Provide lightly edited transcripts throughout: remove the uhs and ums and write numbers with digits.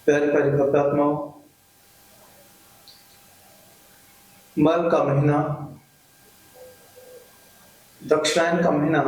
प्यारे परिपक्व आत्माओं, मल का महीना, दक्षिणायन का महीना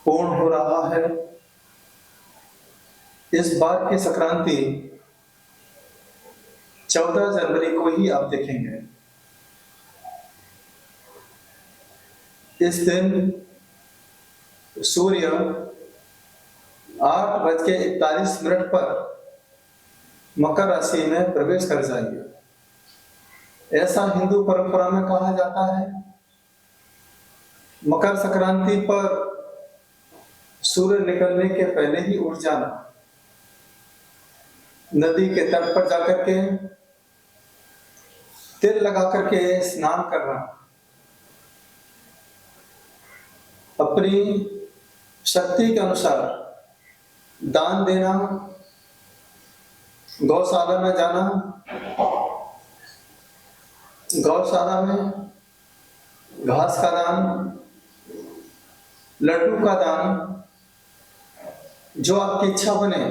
पूर्ण हो रहा है। इस बार की संक्रांति 14 जनवरी को ही आप देखेंगे। इस दिन सूर्य 8:41 पर मकर राशि में प्रवेश कर जाएंगे। ऐसा हिंदू परंपरा में कहा जाता है। मकर संक्रांति पर सूर्य निकलने के पहले ही उठ जाना, नदी के तट पर जाकर के तिल लगा करके स्नान करना, अपनी शक्ति के अनुसार दान देना, गौशाला में जाना, गौशाला में घास का दान, लड्डू का दान, जो आपकी इच्छा बने,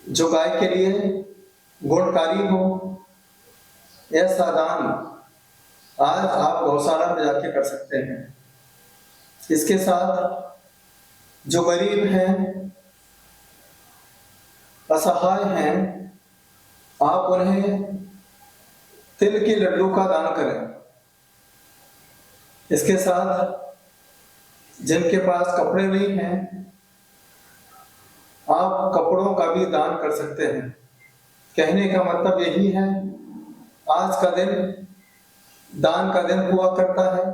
जो गाय के लिए गुणकारी हो, ऐसा दान आज आप गौशाला में जाके कर सकते हैं। इसके साथ जो गरीब हैं, असहाय हैं, आप उन्हें तिल के लड्डू का दान करें। इसके साथ जिनके पास कपड़े नहीं हैं, आप कपड़ों का भी दान कर सकते हैं। कहने का मतलब यही है, आज का दिन दान का दिन हुआ करता है।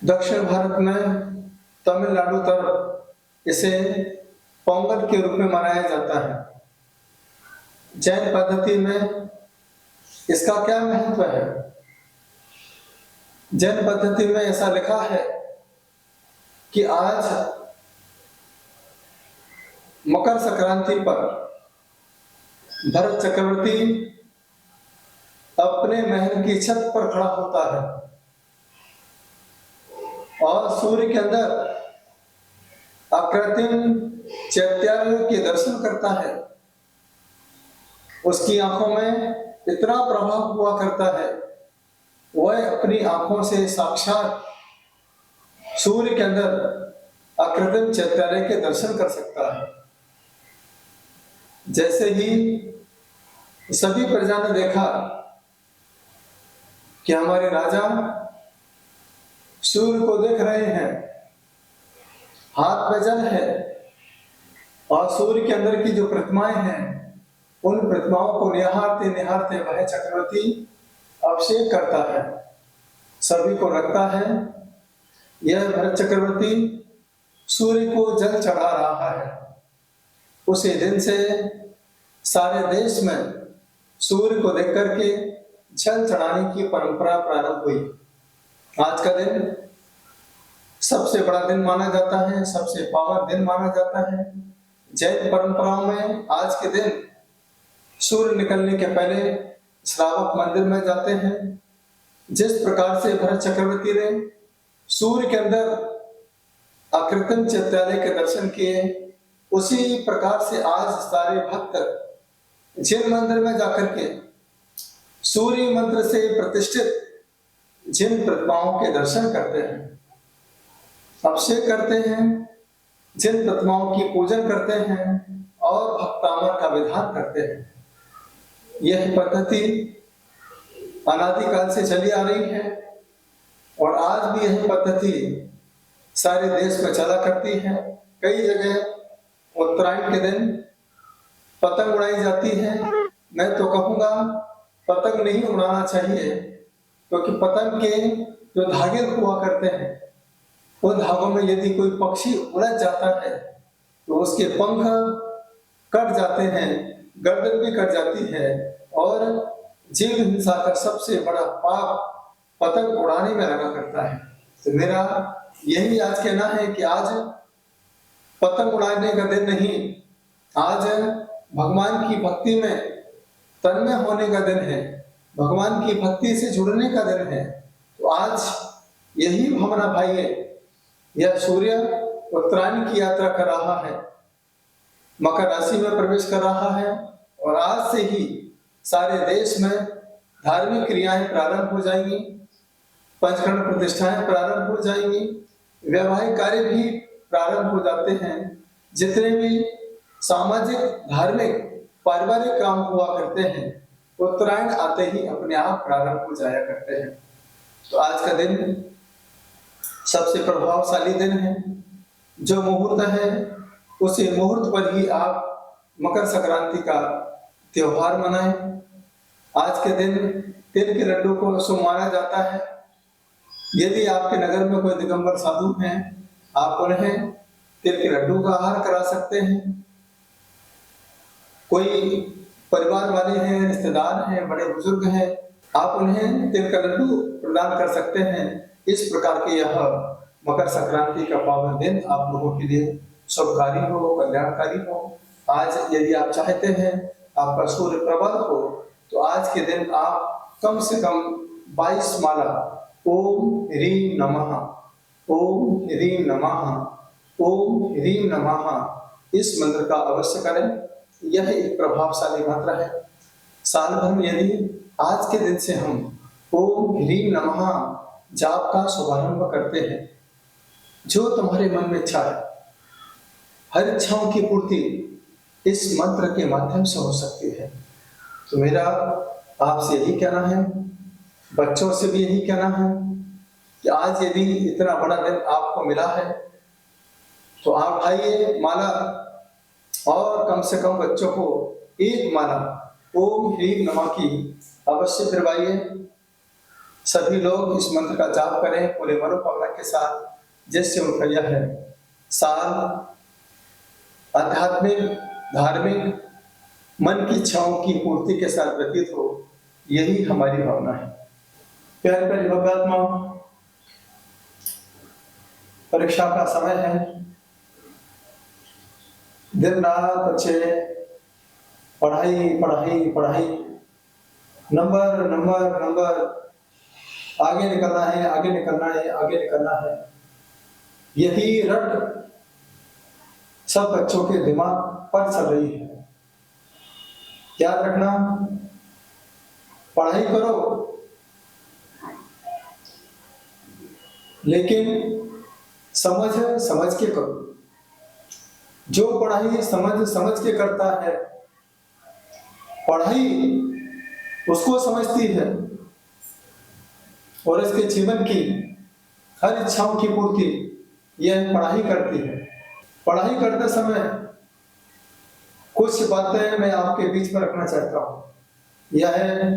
दक्षिण भारत में तमिलनाडु तरफ इसे पोंगल के रूप में मनाया जाता है। जैन पद्धति में इसका क्या महत्व है? जैन पद्धति में ऐसा लिखा है कि आज मकर संक्रांति पर भरत चक्रवर्ती अपने महल की छत पर खड़ा होता है और सूर्य के अंदर अकृत्रिम चैत्यालय के दर्शन करता है। उसकी आंखों में इतना प्रभाव हुआ करता है, वह अपनी आंखों से साक्षात सूर्य के अंदर अकृत्रिम चैत्यालय के दर्शन कर सकता है। जैसे ही सभी प्रजा ने देखा कि हमारे राजा सूर्य को देख रहे हैं, हाथ में जल है और सूर्य के अंदर की जो प्रतिमाएं हैं, उन प्रतिमाओं को निहारते निहारते वह चक्रवर्ती अभिषेक करता है। सभी को लगता है यह भरत चक्रवर्ती सूर्य को जल चढ़ा रहा है। उसी दिन से सारे देश में सूर्य को देख करके जल चढ़ाने की परंपरा प्रारंभ हुई। आज का दिन सबसे बड़ा दिन माना जाता है, सबसे पावन दिन माना जाता है। जैन परंपराओं में आज के दिन सूर्य निकलने के पहले श्रावक मंदिर में जाते हैं। जिस प्रकार से भरत चक्रवर्ती ने सूर्य के अंदर अकृत्रिम चैत्यालय के दर्शन किए, उसी प्रकार से आज सारे भक्त जिन मंदिर में जाकर के सूर्य मंत्र से प्रतिष्ठित जिन प्रतिमाओं के दर्शन करते हैं, अभिषेक करते हैं, जिन प्रतिमाओं की पूजन करते हैं और भक्तामर का विधान करते हैं। यह पद्धति अनादिकाल से चली आ रही है और आज भी यह पद्धति सारे देश में चला करती है। कई जगह उत्तरायण के दिन पतंग उड़ाई जाती है। मैं तो कहूंगा पतंग नहीं उड़ाना चाहिए, क्योंकि पतंग के जो धागे हुआ करते हैं, उन धागों में यदि कोई पक्षी उलझ जाता है तो उसके पंख कट जाते हैं, गर्दन भी कट जाती है और जीव हिंसा का सबसे बड़ा पाप पतंग उड़ाने में लगा करता है। तो मेरा यही आज कहना है कि आज पतंग उड़ाने का दिन नहीं, आज भगवान की भक्ति में तन्मय होने का दिन है, भगवान की भक्ति से जुड़ने का दिन है। तो आज यही भावना भाई है यह सूर्य उत्तरायण की यात्रा कर रहा है, मकर राशि में प्रवेश कर रहा है और आज से ही सारे देश में धार्मिक क्रियाएं प्रारंभ हो जाएंगी, पंचकर्म प्रतिष्ठाएं प्रारंभ हो जाएंगी, वैवाहिक कार्य भी प्रारंभ हो जाते हैं। जितने भी सामाजिक, धार्मिक, पारिवारिक काम हुआ करते हैं, उत्तरायण आते ही अपने आप प्रारंभ हो जाया करते हैं। तो आज का दिन सबसे प्रभावशाली दिन है। जो मुहूर्त है उसी मुहूर्त पर ही आप मकर संक्रांति का त्योहार मनाएं। आज के दिन तिल के लड्डू को शुभ माना जाता है। यदि आपके नगर में कोई दिगंबर साधु हैं, आप उन्हें तिल के लड्डू का आहार करा सकते हैं। कोई परिवार वाले हैं, रिश्तेदार हैं, बड़े बुजुर्ग हैं, आप उन्हें तिल का लड्डू प्रदान कर सकते हैं। इस प्रकार के यह मकर संक्रांति का पावन दिन आप लोगों के लिए शुभकारी हो, कल्याणकारी हो। आज यदि आप चाहते हैं आपका सूर्य प्रबल हो, तो आज के दिन आप कम से कम 22 माला ओम ह्रीं नमः, ओम ह्रीं नमः, ओम ह्रीं नमः इस मंत्र का अवश्य करें। यह एक प्रभावशाली मंत्र है। साल भर में यदि आज के दिन से हम ओम ह्रीं नमः जाप का शुभारंभ करते हैं, जो तुम्हारे मन में इच्छा है, हर इच्छाओं की पूर्ति इस मंत्र के माध्यम से हो सकती है। तो मेरा आपसे यही कहना है, बच्चों से भी यही कहना है कि आज यदि इतना बड़ा दिन आपको मिला है तो आप उठाइए माला और कम से कम बच्चों को एक माला ओम ह्रीं नमः की अवश्य फिरवाइए। सभी लोग इस मंत्र का जाप करें पूरे मनोकामना के साथ, जिससे उनका यह है साल आध्यात्मिक, धार्मिक, मन की इच्छाओं की पूर्ति के साथ व्यतीत हो। यही हमारी भावना है। प्यारे प्यारे भक्तात्मा, परीक्षा का समय है। दिन रात बच्चे पढ़ाई पढ़ाई पढ़ाई, नंबर नंबर नंबर, आगे निकलना है, आगे निकलना है, आगे निकलना है। यही रट सब बच्चों के दिमाग पर चल रही है। याद रखना, पढ़ाई करो लेकिन समझ समझ के करो। जो पढ़ाई समझ समझ के करता है, पढ़ाई उसको समझती है और इसके जीवन की हर इच्छाओं की पूर्ति यह पढ़ाई करती है। पढ़ाई करते समय कुछ बातें मैं आपके बीच में रखना चाहता हूँ। यह है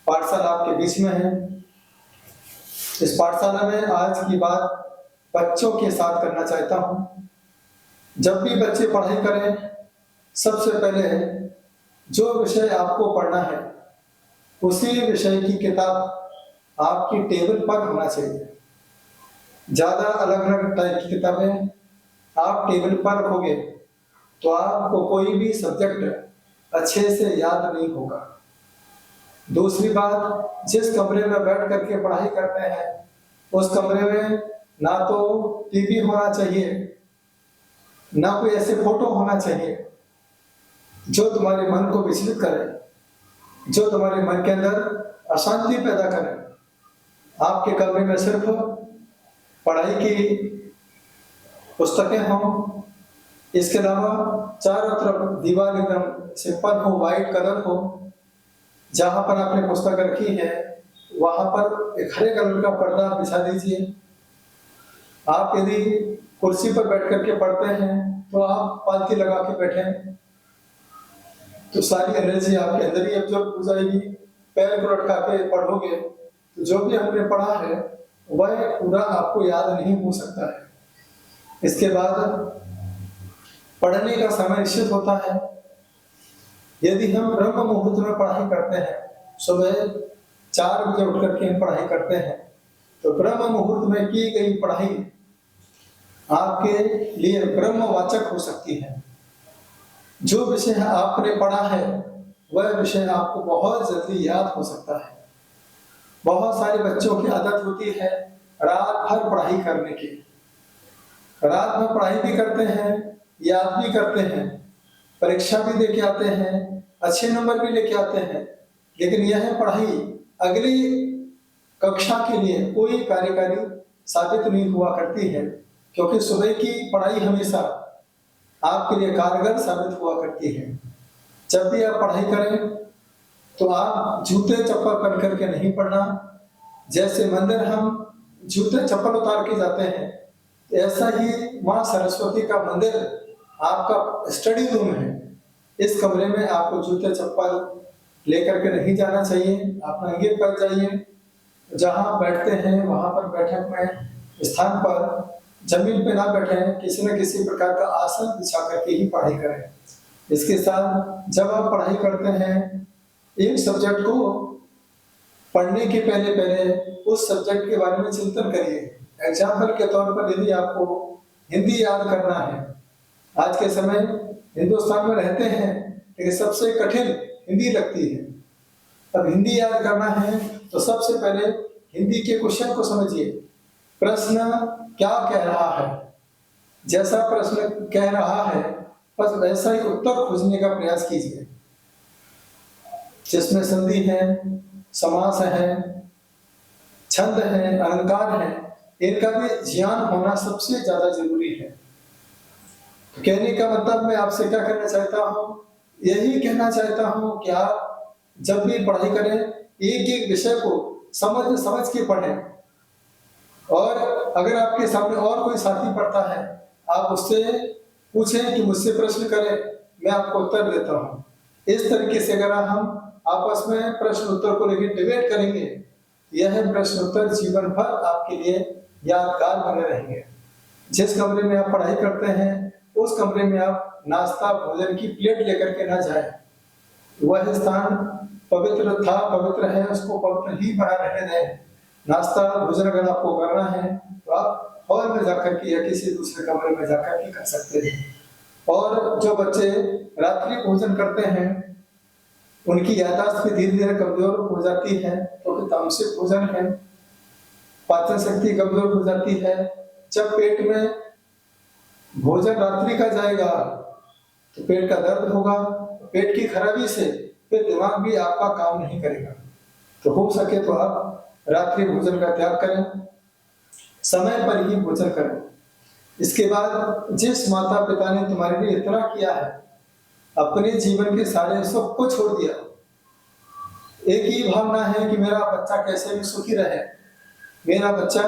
पाठशाला आपके बीच में है। इस पाठशाला में आज की बात बच्चों के साथ करना चाहता हूँ। जब भी बच्चे पढ़ाई करें, सबसे पहले जो विषय आपको पढ़ना है उसी विषय की किताब आपकी टेबल पर होना चाहिए। ज्यादा अलग अलग टाइप की किताबें आप टेबल पर रखोगे तो आपको कोई भी सब्जेक्ट अच्छे से याद नहीं होगा। दूसरी बात, जिस कमरे में बैठ करके पढ़ाई करते हैं उस कमरे में ना तो टीवी होना चाहिए, ना कोई ऐसे फोटो होना चाहिए जो तुम्हारे मन को विचलित करे, जो तुम्हारे मन के अंदर अशांति पैदा करे। आपके कमरे में सिर्फ पढ़ाई की पुस्तकें हों, इसके अलावा चारों तरफ दीवार एकदम सिंपल हो, वाइट कलर हो। जहां पर आपने पुस्तक रखी है वहां पर एक हरे कलर का पर्दा बिछा दीजिए। आप यदि कुर्सी पर बैठ करके पढ़ते हैं तो आप पालथी लगा के बैठे, तो सारी एनर्जी आपके अंदर ही एब्जॉर्ब हो जाएगी। पैर को लटका के पढ़ोगे तो जो भी हमने पढ़ा है वह पूरा आपको याद नहीं हो सकता है। इसके बाद पढ़ने का समय निश्चित होता है। यदि हम ब्रह्म मुहूर्त में पढ़ाई करते हैं, सुबह 4 बजे उठ करके हम पढ़ाई करते हैं, तो ब्रह्म मुहूर्त में की गई पढ़ाई आपके लिए ब्रह्मवाचक हो सकती है। जो विषय आपने पढ़ा है वह विषय आपको बहुत जल्दी याद हो सकता है। बहुत सारे बच्चों की आदत होती है रात भर पढ़ाई करने की, रात में पढ़ाई भी करते हैं, याद भी करते हैं, परीक्षा भी देके आते हैं, अच्छे नंबर भी लेके आते हैं, लेकिन यह पढ़ाई अगली कक्षा के लिए कोई कार्यकारी साबित नहीं हुआ करती है, क्योंकि सुबह की पढ़ाई हमेशा आपके लिए कारगर साबित हुआ करती है। जब भी आप पढ़ाई करें तो आप जूते चप्पल पहन करके नहीं पढ़ना। जैसे मंदिर हम जूते चप्पल उतार के जाते हैं, ऐसा ही माँ सरस्वती का मंदिर आपका स्टडी रूम है। इस कमरे में आपको जूते चप्पल लेकर के नहीं जाना चाहिए। आप नंगे पैर जाइए, जहाँ बैठते हैं वहां पर बैठक में स्थान पर जमीन पे ना बैठे, किसी न किसी प्रकार का आसन बिछा करके ही पढ़ाई करें। इसके साथ जब आप पढ़ाई करते हैं, एक सब्जेक्ट को पढ़ने के पहले उस सब्जेक्ट के बारे में चिंतन करिए। एग्जाम्पल के तौर पर यदि आपको हिंदी याद करना है, आज के समय हिंदुस्तान में रहते हैं लेकिन सबसे कठिन हिंदी लगती है। अब हिंदी याद करना है तो सबसे पहले हिंदी के क्वेश्चन को समझिए, प्रश्न क्या कह रहा है, जैसा प्रश्न कह रहा है बस वैसा ही उत्तर खोजने का प्रयास कीजिए। जिसमें संधि है, समास है, छंद है, अलंकार है, इनका भी ज्ञान होना सबसे ज्यादा जरूरी है। तो कहने का मतलब मैं आपसे क्या कहना चाहता हूँ, यही कहना चाहता हूँ कि आप जब भी पढ़ाई करें एक एक विषय को समझ समझ के पढ़ें। और अगर आपके सामने और कोई साथी पढ़ता है, आप उससे पूछें कि मुझसे प्रश्न करें, मैं आपको उत्तर देता हूँ। इस तरीके से अगर हम आपस में प्रश्न उत्तर को लेकर डिबेट करेंगे, यह प्रश्न उत्तर जीवन भर आपके लिए यादगार बने रहेंगे। जिस कमरे में आप पढ़ाई करते हैं उस कमरे में आप नाश्ता भोजन की प्लेट लेकर के ना जाएं। वह स्थान पवित्र था, पवित्र है, उसको पवित्र ही बना रहने दें। नाश्ता भोजन अगर आपको करना है तो आप हॉल में जाकर के या किसी दूसरे कमरे में जाकर के कर सकते हैं। और जो बच्चे रात्रि भोजन करते हैं उनकी याददाश्त भी धीरे धीरे कमजोर हो जाती है, क्योंकि तामसिक भोजन है, पाचन शक्ति कमजोर हो जाती है। जब पेट में भोजन रात्रि का जाएगा तो पेट का दर्द होगा, पेट की खराबी से फिर दिमाग भी आपका काम नहीं करेगा। तो हो सके तो आप रात्रि भोजन का त्याग करें, समय पर ही भोजन करें। इसके बाद जिस माता पिता ने तुम्हारे लिए इतना किया है, अपने जीवन के सारे सुख को छोड़ दिया, एक ही भावना है कि मेरा बच्चा कैसे भी सुखी रहे, मेरा बच्चा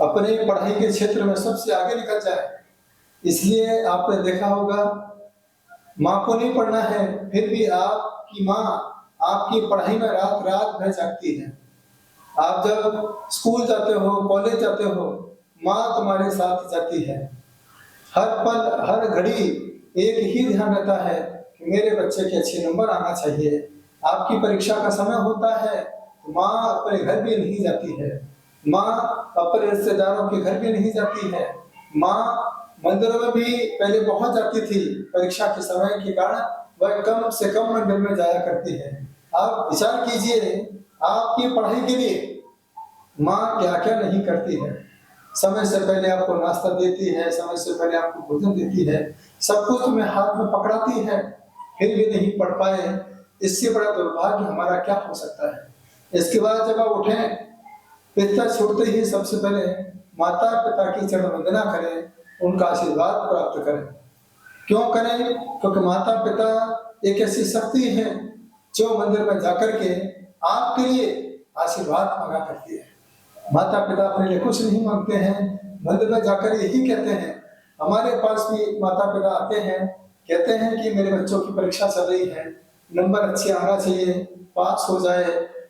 अपने पढ़ाई के क्षेत्र में सबसे आगे निकल जाए। इसलिए आपने देखा होगा, माँ को नहीं पढ़ना है फिर भी आपकी माँ आपकी पढ़ाई में रात रात भर जागती है। आप जब स्कूल जाते हो, कॉलेज जाते हो, माँ तुम्हारे साथ जाती है। हर पल हर घड़ी एक ही ध्यान रहता है कि मेरे बच्चे के अच्छे नंबर आना चाहिए। आपकी परीक्षा का समय होता है तो माँ अपने घर भी नहीं जाती है, माँ अपने रिश्तेदारों के घर भी नहीं जाती है, माँ मंदिरों में भी पहले पहुंच जाती थी, परीक्षा के समय के कारण वह कम से कम मंदिर में जाया करती है। आप विचार कीजिए, आपकी पढ़ाई के लिए माँ क्या क्या नहीं करती है। समय से पहले आपको नाश्ता देती है, समय से पहले आपको भोजन देती है, सब कुछ तुम्हें हाथ में पकड़ाती है, फिर भी नहीं पढ़ पाए। इससे बड़ा दुर्भाग्य हमारा क्या हो सकता है। इसके बाद जब आप उठें, पिता छूटते ही सबसे पहले माता पिता की चरण वंदना करें, उनका आशीर्वाद प्राप्त करें। क्यों करें? क्योंकि माता पिता एक ऐसी शक्ति है जो मंदिर में जाकर के आपके लिए आशीर्वाद मांगा करती है। माता पिता अपने लिए कुछ नहीं मांगते हैं, मंदिर में जाकर यही कहते हैं। हमारे पास भी माता पिता आते हैं, कहते हैं कि मेरे बच्चों की परीक्षा चल रही है, नंबर अच्छे आना चाहिए, पास हो जाए,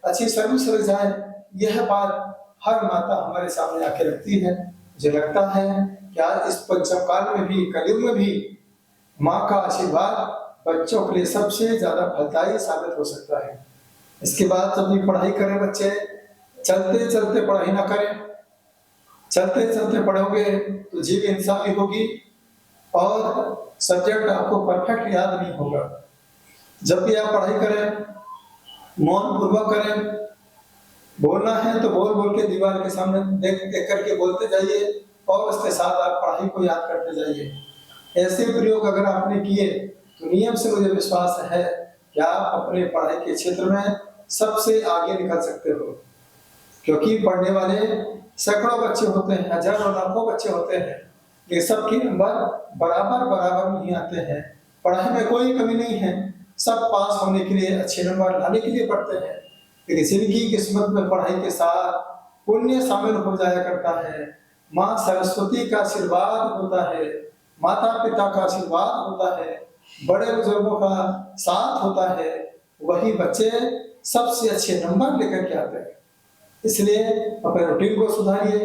अच्छी सर्विस लग जाए। यह बात हर माता हमारे सामने आके रखती है। मुझे लगता है कि आज इस पंचम काल में भी, कलयुग में भी माँ का आशीर्वाद बच्चों के लिए सबसे ज्यादा फलदायी साबित हो सकता है। इसके बाद जब भी पढ़ाई करें बच्चे, चलते चलते पढ़ाई ना करें। चलते चलते पढ़ोगे तो जीव इंसाफी होगी और सब्जेक्ट आपको परफेक्ट याद नहीं होगा। जब भी आप पढ़ाई करें, मौन पूर्वक करें। बोलना है तो बोल बोल के दीवार के सामने देख देख करके बोलते जाइए। और उसके साथ आप पढ़ाई को याद करते जाइए। ऐसे प्रयोग अगर आपने किए तो नियम से मुझे विश्वास है कि आप अपने पढ़ाई के क्षेत्र में सबसे आगे निकल सकते हो, क्योंकि पढ़ने वाले सैकड़ों बच्चे होते हैं, हजारों लाखों बच्चे होते हैं, ये सबके नंबर बराबर बराबर नहीं आते हैं। पढ़ाई में कोई कमी नहीं है, सब पास होने के लिए, अच्छे नंबर लाने के लिए पढ़ते हैं, लेकिन जिनकी किस्मत में पढ़ाई के साथ पुण्य शामिल हो जाया करता है, माँ सरस्वती का आशीर्वाद होता है, माता पिता का आशीर्वाद होता है, बड़े बुजुर्गों का साथ होता है, वही बच्चे सबसे अच्छे नंबर लेकर के आते हैं। इसलिए अपने रूटीन को सुधारिए,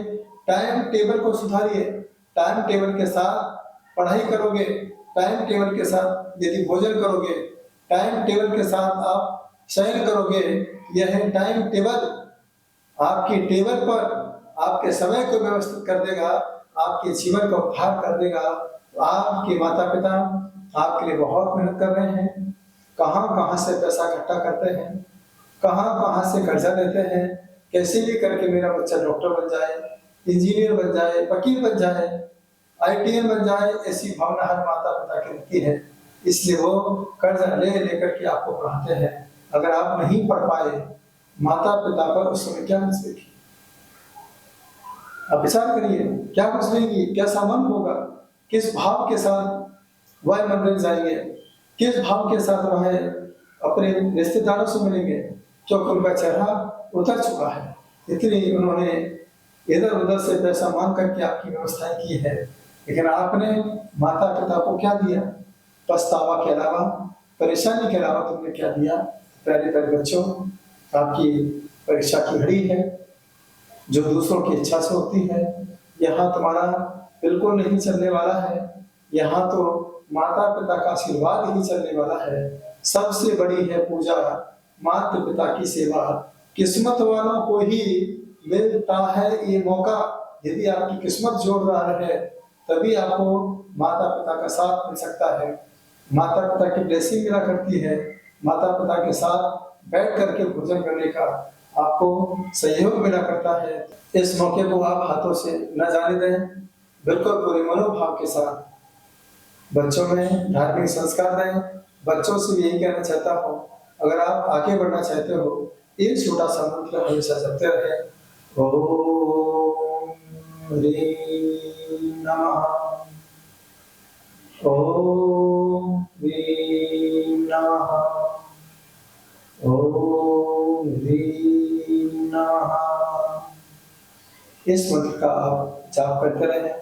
टाइम टेबल को सुधारिए। टाइम टेबल के साथ पढ़ाई करोगे, टाइम टेबल के साथ यदि भोजन करोगे, टाइम टेबल के साथ आप शयन करोगे, यह टाइम टेबल आपकी टेबल पर आपके समय को व्यवस्थित कर देगा, आपके जीवन को उद्धार कर देगा। तो आपके माता पिता आपके लिए बहुत मेहनत कर रहे हैं, कहाँ कहाँ से पैसा इकट्ठा करते हैं, कहाँ कहाँ से कर्जा लेते हैं, कैसे भी करके मेरा बच्चा डॉक्टर बन जाए, इंजीनियर बन जाए, वकील बन जाए, आईटीएन बन जाए, ऐसी भावना हर माता पिता की रहती है। इसलिए वो कर्जा ले लेकर के आपको पढ़ाते हैं। अगर आप नहीं पढ़ पाए, माता पिता पर उस समय क्या गुजरेगी? आप विचार करिए, क्या गुजरेगी, क्या सामान होगा, किस भाव के साथ वह मंदिर जाएंगे, किस भाव के साथ वह अपने रिश्तेदारों से मिलेंगे, क्योंकि उनका चेहरा उतर चुका है। इतनी उन्होंने इधर उधर से पैसा मांग करके आपकी व्यवस्थाएं की है, लेकिन आपने माता पिता को क्या दिया? पछतावा के अलावा, परेशानी के अलावा तुमने क्या दिया? पहले बच्चों, आपकी परीक्षा की घड़ी है जो दूसरों की इच्छा से होती है, यहाँ तुम्हारा बिल्कुल नहीं चलने वाला है। यहाँ तो माता पिता का आशीर्वाद ही चलने वाला है। सबसे बड़ी है पूजा, माता पिता की सेवा। किस्मत वालों को ही मिलता है ये मौका। यदि आपकी किस्मत जोरदार है तभी आपको माता पिता का साथ मिल सकता है, माता पिता की ब्लेसिंग मिला करती है, माता पिता के साथ बैठ करके भोजन करने का आपको सहयोग मिला करता है। इस मौके को आप हाथों से न जाने दें। बिल्कुल पूरे मनोभाव के साथ बच्चों में धार्मिक संस्कार दें। बच्चों से भी यही कहना चाहता हूँ, अगर आप आगे बढ़ना चाहते हो, एक छोटा सा मंत्र हमेशा जपते रहे, ओम ह्रीं नमः, ओम ह्रीं नमः, ओम ह्रीं नमः। इस मंत्र का आप जाप करते रहें।